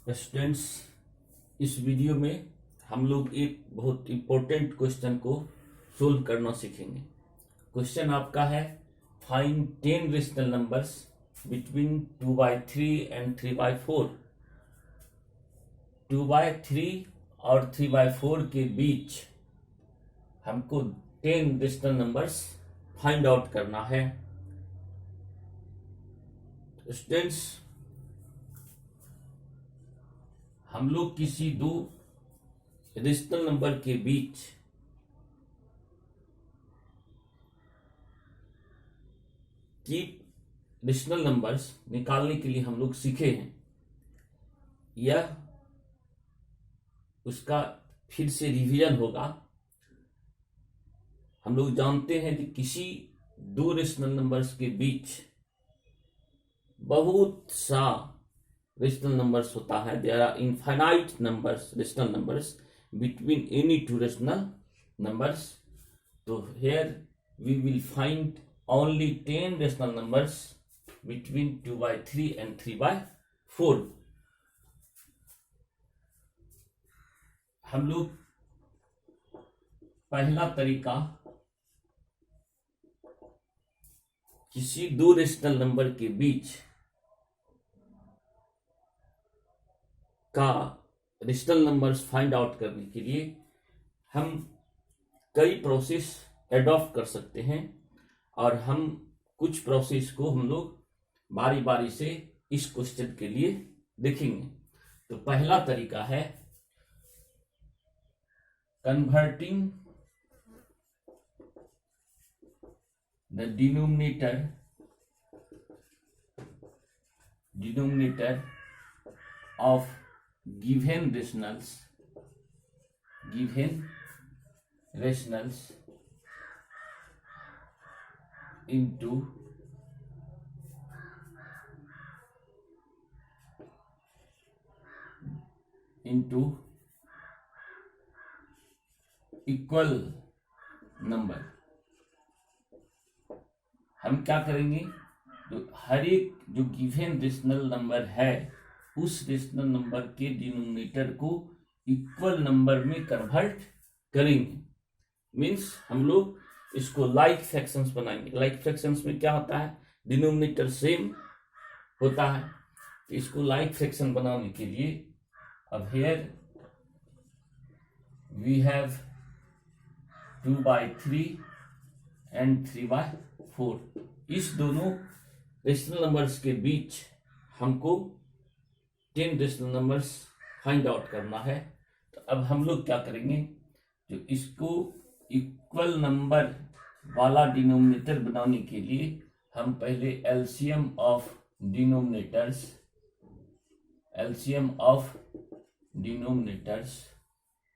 Students, इस video में हम लोग एक बहुत इम्पोर्टेंट क्वेश्चन को सोल्व करना सीखेंगे। क्वेश्चन आपका है, find 10 rational numbers between 2/3 and 3/4। 2/3 और 3/4 के बीच हमको 10 रेशनल नंबर्स फाइंड आउट करना है। स्टूडेंट्स, हम लोग किसी दो रेशनल नंबर के बीच की रेशनल नंबर्स निकालने के लिए हम लोग सीखे हैं। यह उसका फिर से रिवीजन होगा। हम लोग जानते हैं कि किसी दो रेशनल नंबर्स के बीच बहुत सा रेशनल नंबर्स होता है। There are infinite numbers, rational numbers between any two rational numbers. So here we will find only 10 rational numbers between 2/3 and 3/4. हम लोग पहला तरीका, किसी दो रेशनल नंबर के बीच का रेशनल नंबर्स फाइंड आउट करने के लिए हम कई प्रोसेस एडॉप्ट कर सकते हैं और हम कुछ प्रोसेस को हम लोग बारी बारी से इस क्वेश्चन के लिए देखेंगे। तो पहला तरीका है converting the denominator of given rationals into equal number. हम क्या करेंगे, जो हर एक जो गिवन रेशनल नंबर है उस रेशनल नंबर के डिनोमिनेटर को इक्वल नंबर में कन्वर्ट करेंगे। मीन्स हम लोग इसको लाइक फ्रैक्शंस बनाएंगे। लाइक फ्रैक्शंस में क्या होता है, डिनोमिनेटर सेम होता है। तो इसको लाइक फ्रैक्शन बनाने के लिए अब हियर वी हैव 2/3 एंड 3/4। इस दोनों रेशनल नंबर्स के बीच हमको 10 रेशनल नंबर्स फाइंड आउट करना है। तो अब हम लोग क्या करेंगे, जो इसको इक्वल नंबर वाला डिनोमिनेटर बनाने के लिए हम पहले एलसीएम ऑफ डिनोमिनेटर्स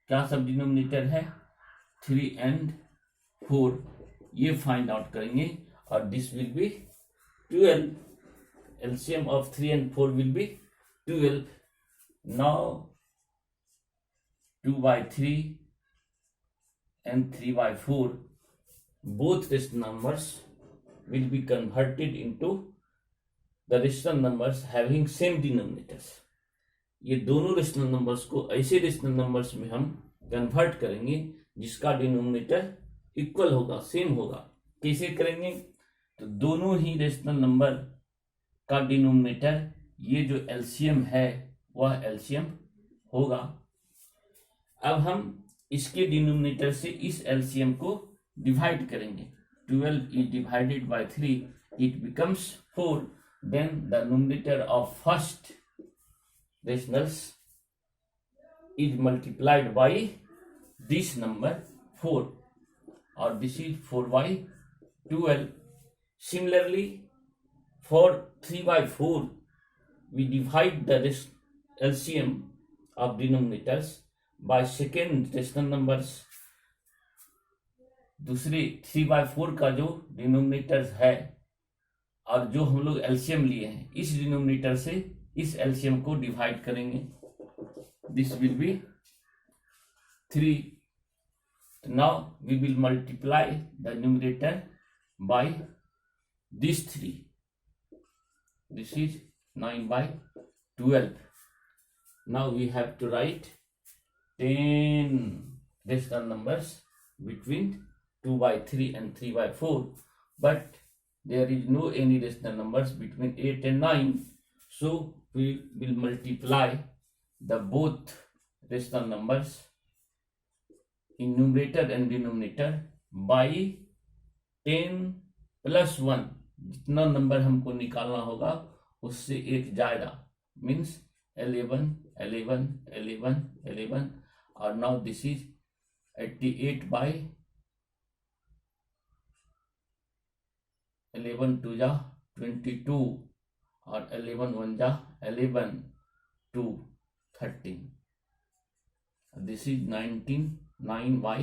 क्या सब डिनोमिनेटर है 3 and 4, ये फाइंड आउट करेंगे और this will B 12। LCM of 3 and 4 will be 12. Now 2/3 and 3/4 both rational numbers will be converted into the rational numbers having same denominators. ये दोनों रेशनल नंबर्स को ऐसे रेशनल नंबर्स में हम कन्वर्ट करेंगे जिसका डिनोमिनेटर इक्वल होगा, सेम होगा। कैसे करेंगे, तो दोनों ही रेशनल नंबर का डिनोमिनेटर, ये जो एलसीएम है वह एलसीएम होगा। अब हम इसके डिनोमिनेटर से इस एलसीएम को डिवाइड करेंगे। 12 is divided by 3, it becomes 4. Then the numerator of first rationals is multiplied by this number 4, or this is 4/12. Similarly, for 3/4 we divide the LCM of denominators by second rational numbers। दूसरे 3/4 का जो denominator है और जो हम लोग LCM लिए हैं, इस डिनोमिनेटर से इस एलसीएम को डिवाइड करेंगे। This will be 3। Now we will multiply the numerator by this 3। This is 9/12। now we have to write 10 rational numbers between 2 by 3 and 3 by 4, but there is no any rational numbers between 8 and 9, so we will multiply the both rational numbers in numerator and denominator by 10 plus 1. जितना number हमको निकालना होगा उससे एक ज्यादा, means 11 11 11 11, और now this is 88 by 11 2 जा 22 और 11 1 जा 11 2 13. This is 19 9 by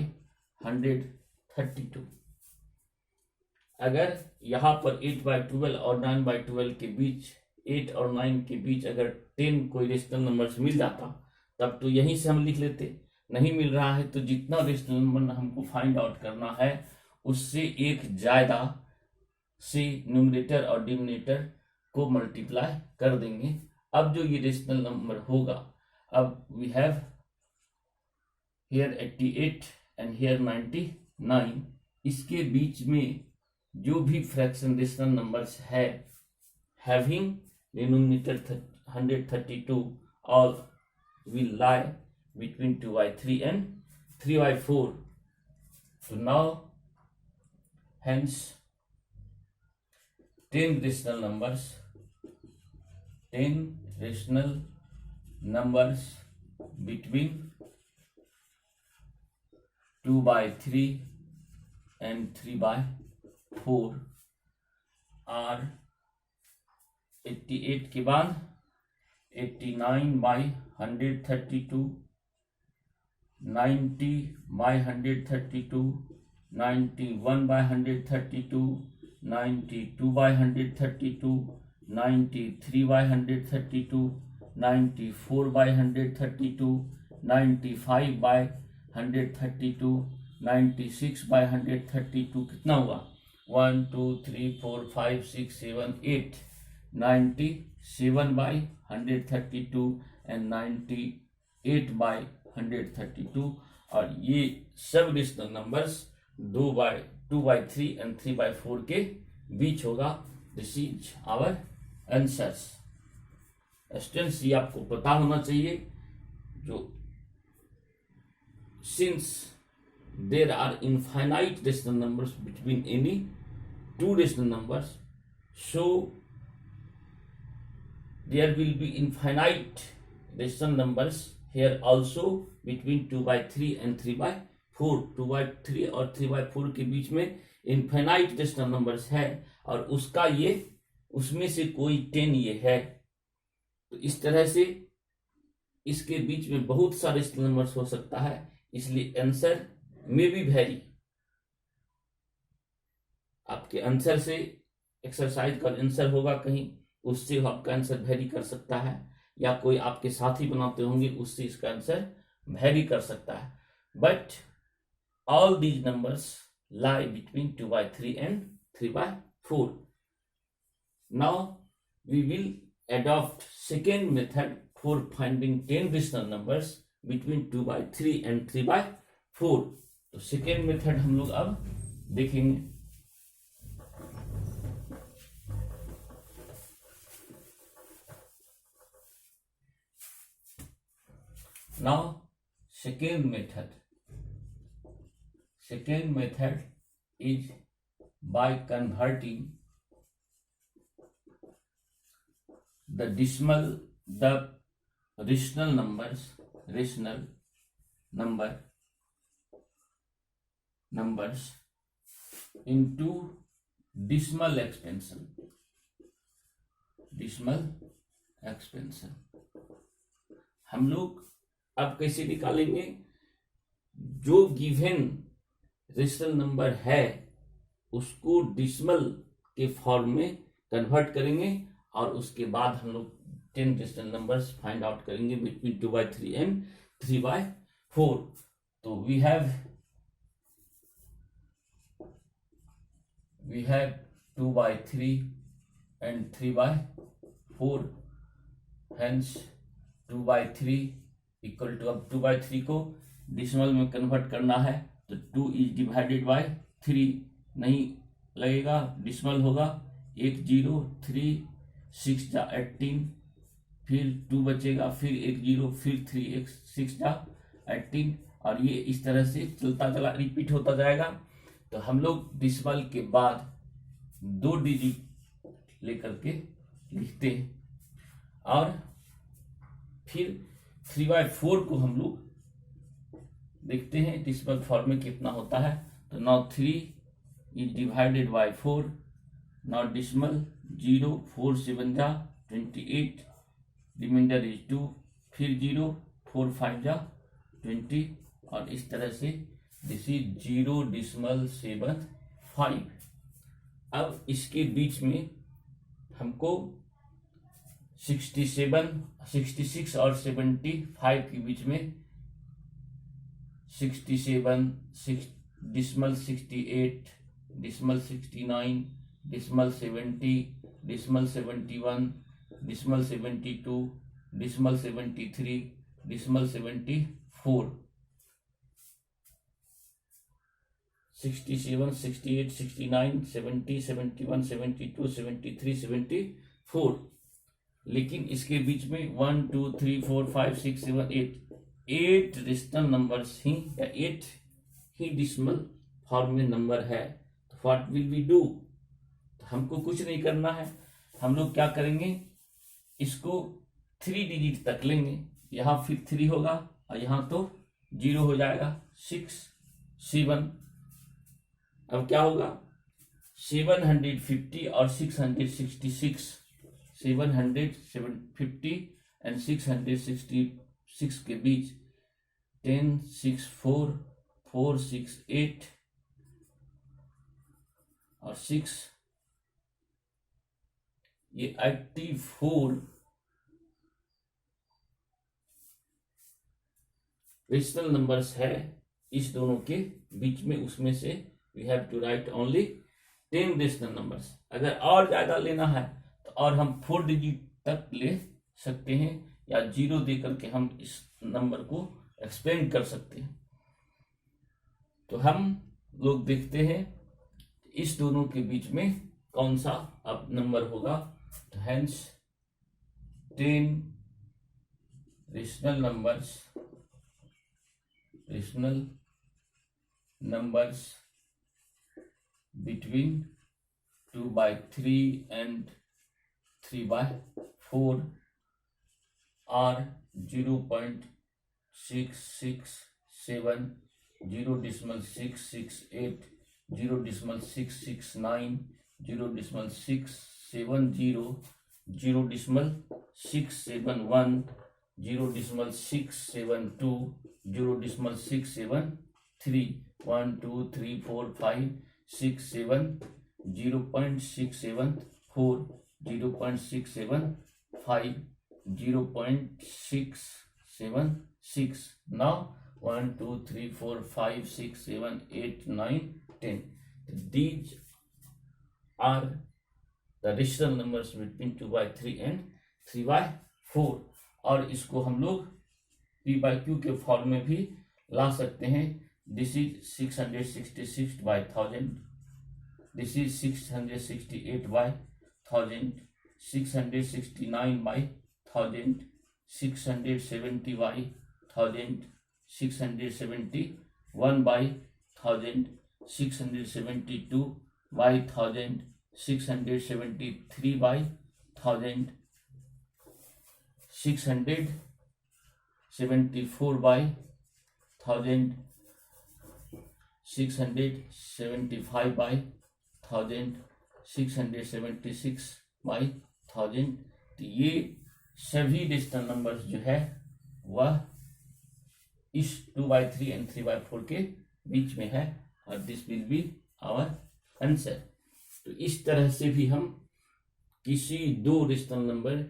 132. अगर यहाँ पर 8 by 12 और 9 by 12 के बीच, 8 और 9 के बीच अगर 10 कोई रेशनल नंबर्स मिल जाता तब तो यहीं से हम लिख लेते. नहीं मिल रहा है तो जितना रेशनल नंबर हमको फाइंड आउट करना है उससे एक ज्यादा से न्यूमरेटर और डिनोमिनेटर को मल्टीप्लाई कर देंगे. अब जो ये रेशनल नंबर होगा, अब we have here 88 and here 99, इसके बीच में जो भी फ्रैक्शन रेशनल नंबर्स है having denominator 132 all will lie between 2 by 3 and 3 by 4. So now hence 10 rational numbers between 2 by 3 and 3 by 4 are 88 के बाद 89 by 132, 90 by 132, 91 by 132, 92 by 132, 93 by 132, 94 by 132, 95 by 132, 96 by 132. कितना हुआ? 1 2 3 4 5 6 7 8. 97 by 132 and 98 by 132. और ये सब rational numbers 2 by 3 and 3 by 4 के बीच होगा. This is our answers. Students, ये आपको पता होना चाहिए. जो since there are infinite rational numbers between any two rational numbers, so there will be infinite rational numbers here also between 2 by 3 and 3 by 4. 2 by 3 और 3 by 4 के बीच में infinite rational numbers है, और उसका ये उसमें से कोई 10 ये है. तो इस तरह से इसके बीच में बहुत सारे rational numbers हो सकता है, इसलिए आंसर में भी वेरी. आपके आंसर से एक्सरसाइज का आंसर होगा कहीं, उससे आपका आंसर वेरी कर सकता है, या कोई आपके साथी बनाते होंगे उससे इसका आंसर वेरी कर सकता है. But all these numbers lie between 2 by 3 and 3 by 4. Now we will adopt second method for finding 10 rational numbers between 2 by 3 and 3 by 4. तो सेकेंड मेथड हम लोग अब देखेंगे. Now second method is by converting the rational numbers into decimal expansion. हम लोग अब कैसे निकालेंगे? जो गिवन रेशनल नंबर है उसको डिसिमल के फॉर्म में कन्वर्ट करेंगे, और उसके बाद हम लोग 10 रेशनल नंबर्स फाइंड आउट करेंगे बिटवीन 2 by 3 and 3 by 4. तो we have 2 by 3 and 3 by 4. Hence 2/3 equal to, अब 2/3 को डिसिमल में कन्वर्ट करना है तो 2 इज डिवाइडेड बाय 3 नहीं लगेगा, डिसिमल होगा 1 0 3 6 जा 18, फिर 2 बचेगा, फिर 1 0, फिर 3 1 6 जा 18, और ये इस तरह से चलता चला रिपीट होता जाएगा। तो हम लोग डिसिमल के बाद 2 डिजिट लेकर के लिखते हैं, और फिर 3/4 को हम लोग देखते हैं डिसिमल फॉर्म में कितना होता है। तो now 3 is divided by 4, now decimal 0 4 7 जा 28, रिमाइंडर इज 2, फिर 0 4 5 जा 20, और इस तरह से दिस इज 0.75। अब इसके बीच में हमको 66 और 75 के बीच में 67 decimal 68 decimal 69 decimal 70 decimal 71 decimal 72 decimal 73 decimal 74, 67 68 69 70 71 72 73 74। लेकिन इसके बीच में 1 2 3 4 5 6 7 8 रेशनल नंबर्स ही या 8 ही डिसिमल फॉर्म में नंबर है। तो व्हाट विल वी डू? तो हमको कुछ नहीं करना है, हम लोग क्या करेंगे, इसको 3 डिजिट तक लेंगे। यहाँ फिर 3 होगा और यहाँ तो 0 हो जाएगा, 6 7। अब क्या होगा, 750 और 666, 750 एंड 666 के बीच 10 6 4 4 6 8 और 6, ये 84 रेशनल नंबर्स है इस दोनों के बीच में। उसमें से we have to write only 10 rational numbers. अगर और ज्यादा लेना है तो और हम 4 डिजिट तक ले सकते हैं, या 0 दे करके हम इस नंबर को एक्सपेंड कर सकते हैं। तो हम लोग देखते हैं इस दोनों के बीच में कौन सा अब नंबर होगा। तो hence 10 rational numbers between 2/3 and 3/4 are 0.667, 0.668, 0.669, 0.670, 0.671, 0.672, 0.673, 1 2 3 4 5 6 7, 0.674, 0.675, 0.676. Now 1 2 3 4 5 6 7 8 9 10. These are the rational numbers between 2/3 and 3/4। और इसको हम लोग p/q के फॉर्म में भी ला सकते हैं। This is 666/1000, this is 668/1000, 669/1000, 670/1000, 671/1000, 672/1000, 673/1000, 674/1000, 675/1000, 676/1000। तो ये सभी रेशनल नंबर्स जो है वह इस 2/3 एंड 3/4 के बीच में है, और this will be our answer. तो इस तरह से भी हम किसी दो रेशनल नंबर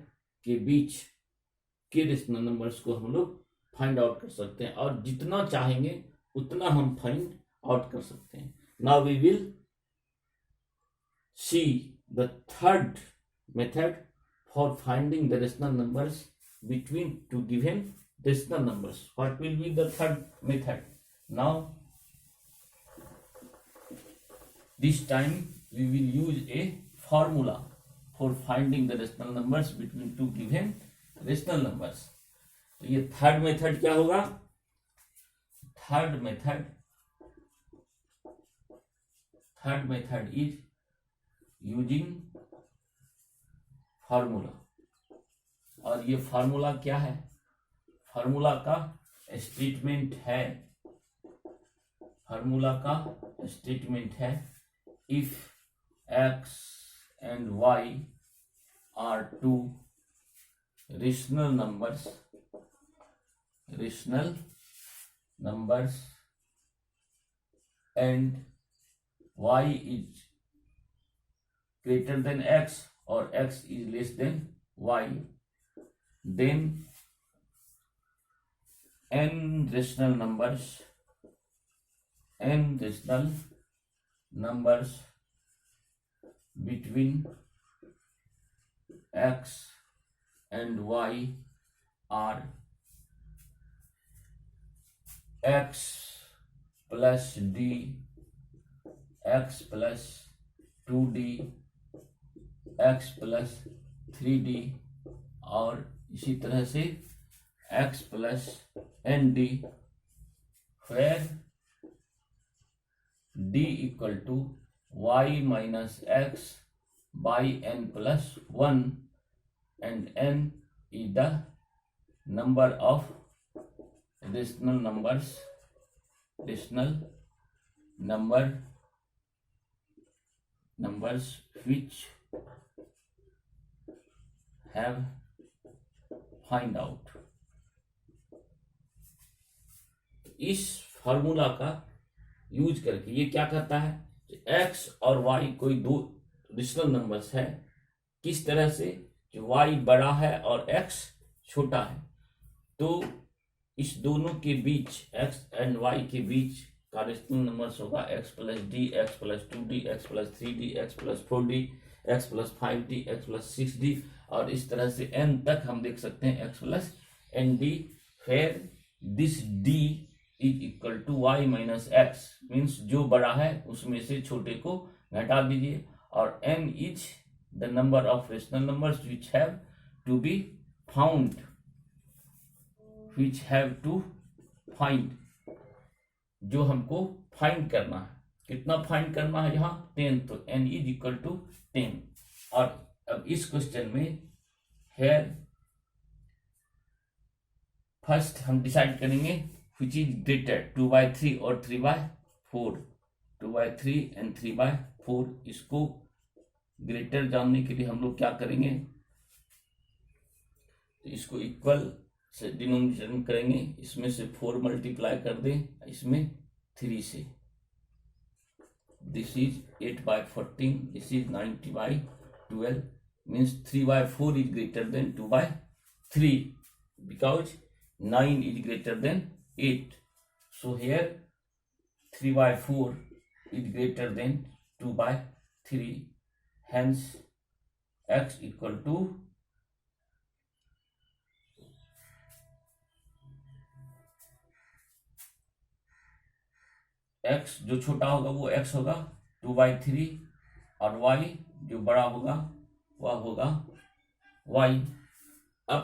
के बीच के रेशनल नंबर्स को हम लोग फाइंड आउट कर सकते हैं, और जितना चाहेंगे उतना हम फाइंड आउट कर सकते हैं। Now we will see the third method for finding the rational numbers between two given decimal numbers. What will be the third method? Now this time we will use a formula for finding the rational numbers between two given rational numbers. तो ये third method क्या होगा? Third method is using formula. और ये formula क्या है? Formula का statement है if x and y are two rational numbers and y is greater than x or x is less than y, then n rational numbers between x and y are x plus d, x plus 2d, x plus 3d और इसी तरह से x plus nd, where d equal to y minus x by n plus 1 and n is the number of rational numbers which have find out. इस formula का use करके ये क्या करता है? x और y कोई दो रेशनल नंबर्स है. किस तरह से? जो y बड़ा है और x छोटा है, तो इस दोनों के बीच x एंड y के बीच का रेशनल नंबर्स होगा x plus D, x plus 2d, x plus 3d, x plus 4d, x plus 5d, x plus 6d और इस तरह से n तक हम देख सकते हैं x plus nd, where this d is equal to y minus x, means जो बड़ा है उसमें से छोटे को घटा दीजिए और n is the number of rational numbers which have to be found, जो हमको फाइंड करना है. कितना फाइंड करना है? यहाँ 10, तो n इज इक्वल टू 10. और अब इस क्वेश्चन में हेयर फर्स्ट हम डिसाइड करेंगे विच इज ग्रेटर, 2/3 और 3/4. 2/3 एंड 3/4. इसको ग्रेटर जानने के लिए हम लोग क्या करेंगे? तो इसको इक्वल से डिनोमिनेटर में करेंगे. इसमें से 4 मल्टीप्लाई कर दें, इसमें 3 से. This is 8/14, this is 90/12, means 3/4 is greater than 2/3 because 9 is greater than 8. So here 3/4 is greater than 2/3, hence x equal to x जो छोटा होगा वो x होगा 2/3 और y जो बड़ा होगा वह होगा y. अब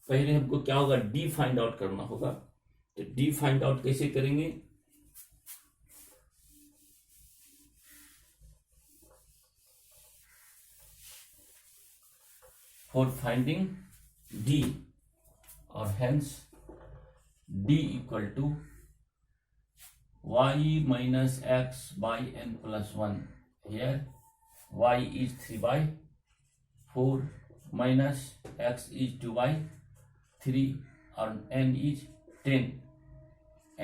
पहले हमको क्या होगा? d फाइंड आउट करना होगा. तो d फाइंड आउट कैसे करेंगे? फॉर फाइंडिंग d और hence d equal to y minus x by n plus 1. Here y is 3/4 minus x is 2/3 और n is 10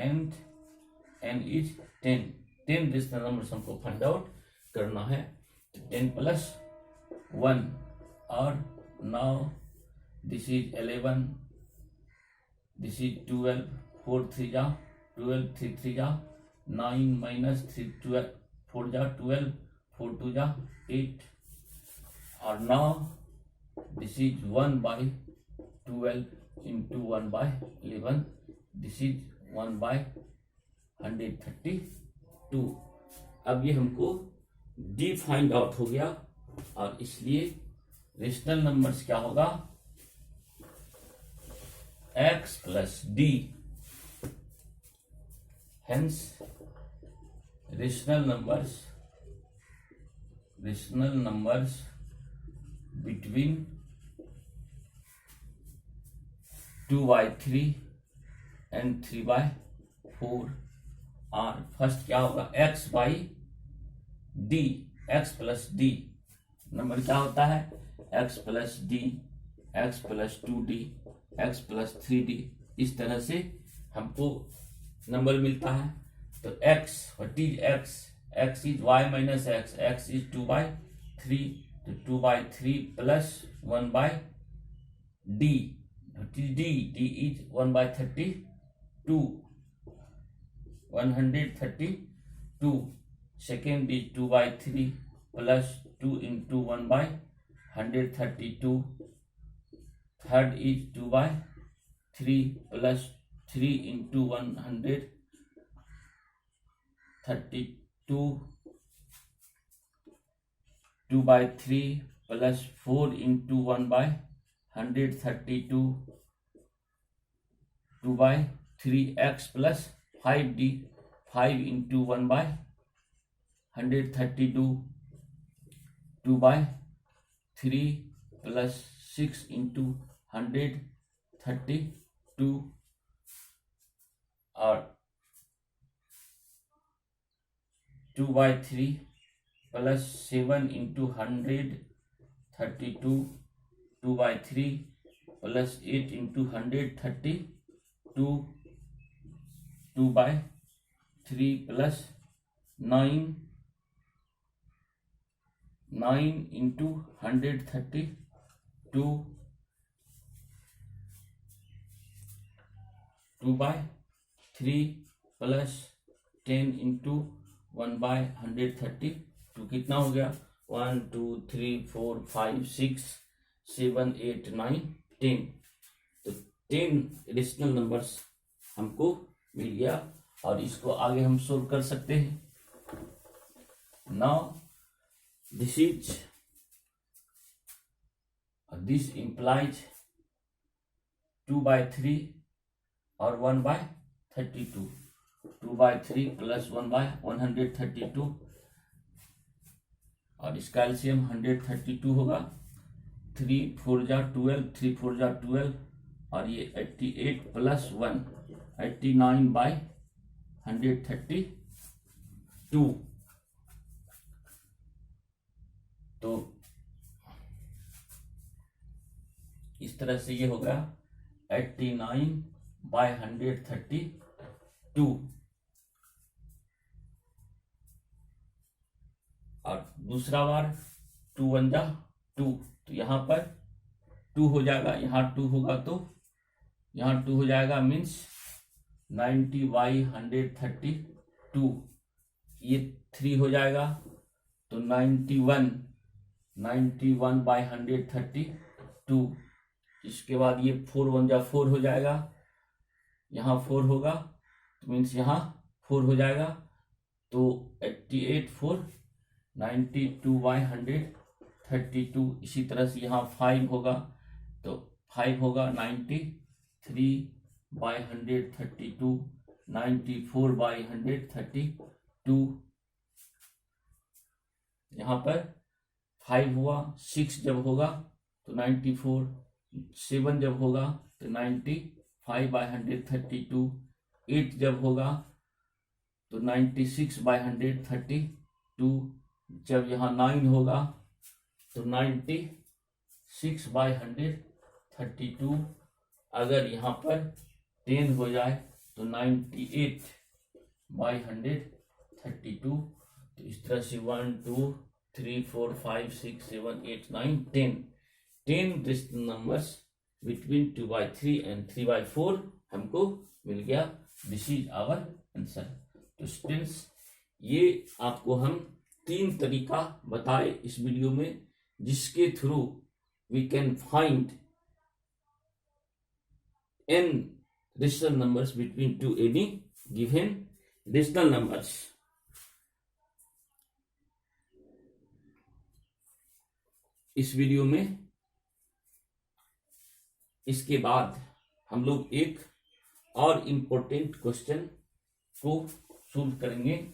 and n is 10. 10 rational numbers हमको find out करना है. 10 plus 1 और now this is 11, this is 12, 4 3 जा 12, 3 3 जा 9 minus 3 12, 4 जा 12, 4 2 जा 8 और now this is 1/4 12 into 1/11. This is 1/132. अब ये हमको डी फाइंड आउट हो गया और इसलिए रेशनल नंबर्स क्या होगा, x plus D. Hence rational numbers between 2/3 and 3/4 are, first क्या होगा, x by D. x plus D number क्या होता है, x plus D, x plus 2d, x plus 3d. इस तरह से हमको नंबर मिलता है. तो x, what is x? x is y minus x. x is 2/3. तो 2/3 plus 1/d. What is d? d is 1/32. 132. Second is 2/3 plus 2 into 1/132. Third is 2/3 plus 3 into 132. 2/3 plus 4 into 1/132. 2/3 x plus 5d. 5 into 1/132. 2/3 plus 6 into 132. और 2/3 plus 7 into 132. 2/3 plus 8 into 132. 2/3 plus 9 into 132. 2/3 plus 10 into 1/132. कितना हो गया, 1 2 3 4 5 6 7 8 9 10. तो 10 rational numbers हमको मिल गया और इसको आगे हम सोल्व कर सकते हैं. नाउ दिस implies 2/3 और 1/32. 2/3 plus 1/132 और इसका एलसीएम 132 होगा. 3 4 जा 12, 3 4 जा 12 और ये 88 प्लस 1 89/132. तो इस तरह से ये होगा 89/132. और दूसरा बार 2 1 जा 2. तो यहाँ पर 2 हो जाएगा, यहाँ 2 होगा तो यहाँ 2 हो जाएगा, मीन्स 90/132. ये 3 हो जाएगा तो 91/132. इसके बाद ये 4 1 जा 4 हो जाएगा, यहाँ 4 होगा तो मीन्स यहाँ 4 हो जाएगा. तो 88 4 92/132. इसी तरह से यहाँ 5 होगा तो 5 होगा 93/132. 94/132. यहाँ पर 5 हुआ, 6 जब होगा तो 94. 7 जब होगा तो 95/132. 8 जब होगा तो 96/132. जब यहाँ 9 होगा तो 96/132. अगर यहाँ पर 10 हो जाए तो 98/132. तो इस तरह से 1 2 3 4 5 6 7 8 9 10 रेशनल नंबर्स बिटवीन 2/3 and 3/4 हमको मिल गया. This is our answer. तो स्टूडेंट्स, ये आपको हम 3 तरीका बताए इस वीडियो में जिसके through we can find n rational numbers between two any given rational numbers. इस वीडियो में इसके बाद हम लोग एक और इम्पोर्टेंट क्वेश्चन को सोल्व करेंगे।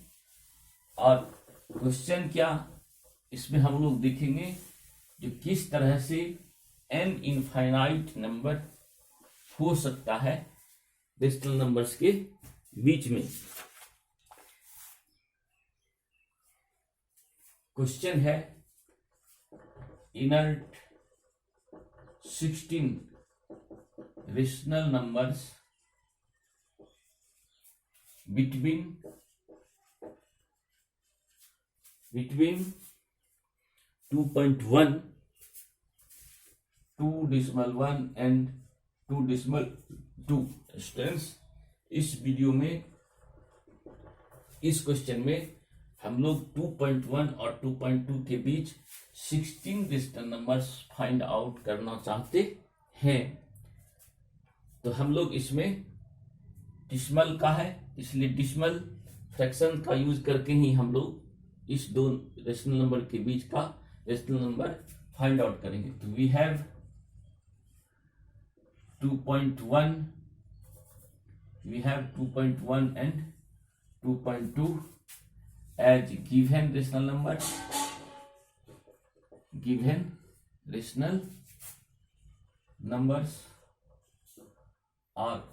और क्वेश्चन क्या, इसमें हम लोग देखेंगे जो किस तरह से n इनफाइनाइट नंबर हो सकता है रेशनल नंबर्स के बीच में। क्वेश्चन है inert 16 rational numbers between 2.1, 2.1 and 2.2 students. इस वीडियो में इस क्वेश्चन में हम लोग 2.1 और 2.2 के बीच 16 रेशनल नंबर्स फाइंड आउट करना चाहते हैं। तो हम लोग इसमें डिसिमल का है, इसलिए डिसिमल फ्रैक्शन का यूज करके ही हम लोग इस दो रेशनल नंबर के बीच का रेशनल नंबर फाइंड आउट करेंगे। तो we have 2.1, we have 2.1 and 2.2 as given rational numbers, given rational numbers are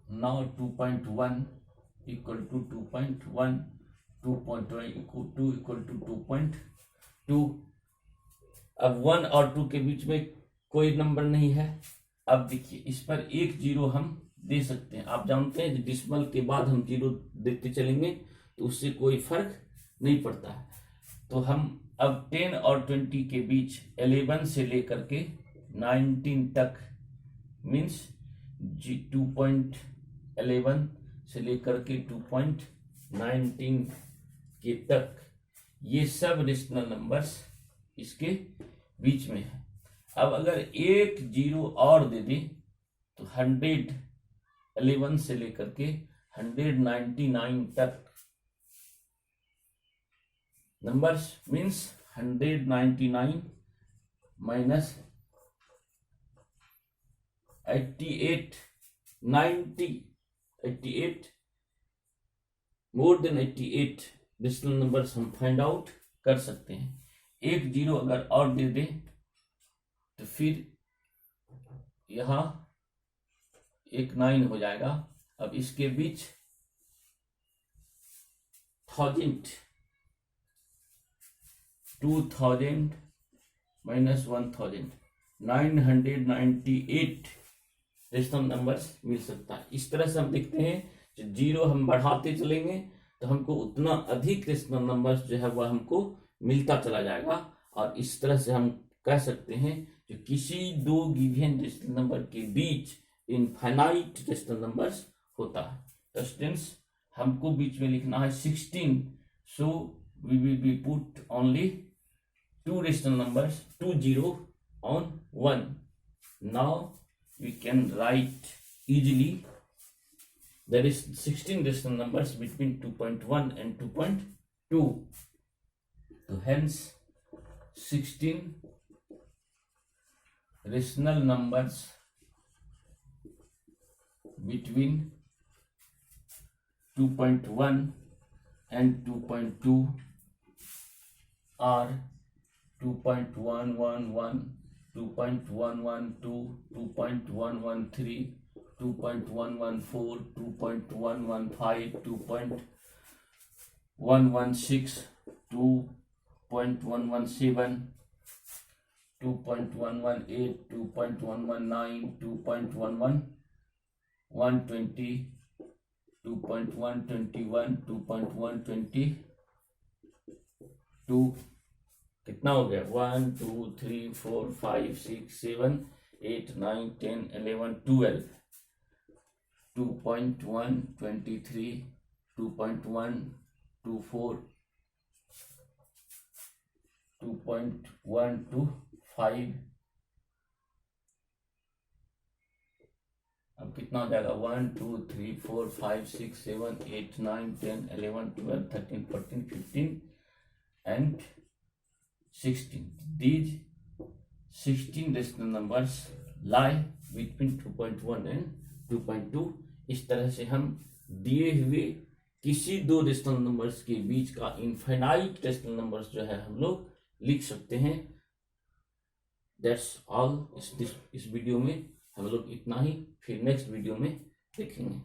now 2.1 equal to 2.1, 2.1 equal to 2.2। अब 1 और 2 के बीच में कोई नंबर नहीं है। अब देखिए इस पर एक जीरो हम दे सकते हैं। आप जानते हैं डिसिमल के बाद हम जीरो देते चलेंगे तो उससे कोई फर्क नहीं पड़ता है। तो हम अब 10 और 20 के बीच 11 से लेकर के 19 तक मीन्स 2.11 से लेकर के 2.19 के तक ये सब रेशनल नंबर्स इसके बीच में है। अब अगर एक जीरो और दे दें तो 111 से लेकर के 199 तक numbers means 199 minus 88, 90, 88, more than 88 rational numbers हम फाइंड आउट कर सकते हैं। एक जीरो अगर और दे दें तो फिर यहां एक 9 हो जाएगा। अब इसके बीच 1000, 2000 माइनस 1000, 998 रेशनल नंबर्स मिल सकता है। इस तरह से हम देखते हैं जो जीरो हम बढ़ाते चलेंगे तो हमको उतना अधिक रेशनल नंबर्स जो है वह हमको मिलता चला जाएगा। और इस तरह से हम कह सकते हैं जो किसी दो गिवन रेशनल नंबर के बीच इनफाइनाइट रेशनल नंबर्स होता है। तो स्टूडेंट्स हमको बीच में लिखना है 16, so we will be put only 2 rational numbers, 2 0 on 1। now we can write easily there is 16 rational numbers between 2.1 and 2.2। so hence 16 rational numbers between 2.1 and 2.2 are 2.111, 2.112, 2.113, 2.114, 2.115, 2.116, 2.117, 2.118, 2.119, 2.11, 120, 2.121, 2.122। कितना हो गया? 1 2 3 4 5 6 7 8 9 10 11 12। 2.123, 2.124, 2.125, अब कितना हो जाएगा 1 2 3 4 5 6 7 8 9 10 11 12 13 14 15 and 16. These 16 rational numbers lie between 2.1 and 2.2. इस तरह से हम दिए हुए किसी दो रेशनल नंबर्स के बीच का इनफाइनाइट रेशनल नंबर्स जो है हम लोग लिख सकते हैं। दैट्स ऑल इस वीडियो में हम लोग इतना ही, फिर नेक्स्ट वीडियो में देखेंगे।